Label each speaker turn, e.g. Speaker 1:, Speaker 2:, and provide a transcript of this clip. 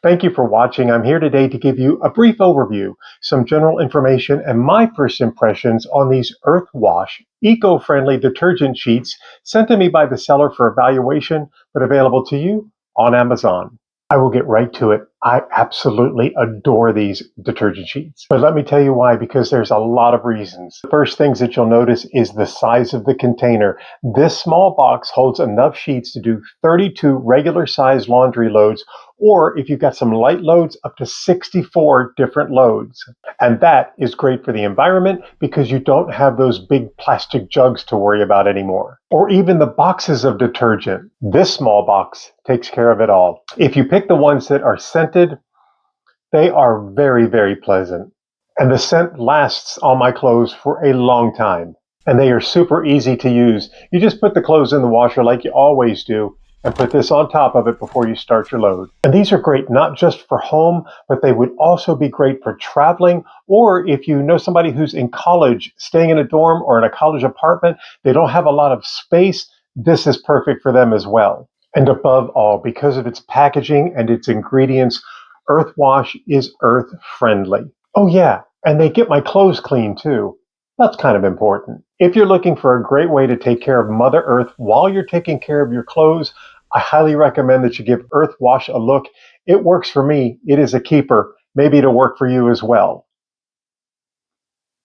Speaker 1: Thank you for watching. I'm here today to give you a brief overview, some general information, and my first impressions on these EarthWash Eco-Friendly Detergent Sheets sent to me by the seller for evaluation, but available to you on Amazon. I will get right to it. I absolutely adore these detergent sheets. But let me tell you why, because there's a lot of reasons. The first things that you'll notice is the size of the container. This small box holds enough sheets to do 32 regular size laundry loads, or if you've got some light loads, up to 64 different loads. And that is great for the environment because you don't have those big plastic jugs to worry about anymore. Or even the boxes of detergent. This small box takes care of it all. If you pick the ones that are scented, they are very, very pleasant. And the scent lasts on my clothes for a long time. And they are super easy to use. You just put the clothes in the washer like you always do, and put this on top of it before you start your load. And these are great not just for home, but they would also be great for traveling, or if you know somebody who's in college, staying in a dorm or in a college apartment, they don't have a lot of space, this is perfect for them as well. And above all, because of its packaging and its ingredients, EarthWash is earth friendly. Oh yeah, and they get my clothes clean too. That's kind of important. If you're looking for a great way to take care of Mother Earth while you're taking care of your clothes, I highly recommend that you give EarthWash a look. It works for me. It is a keeper. Maybe it'll work for you as well.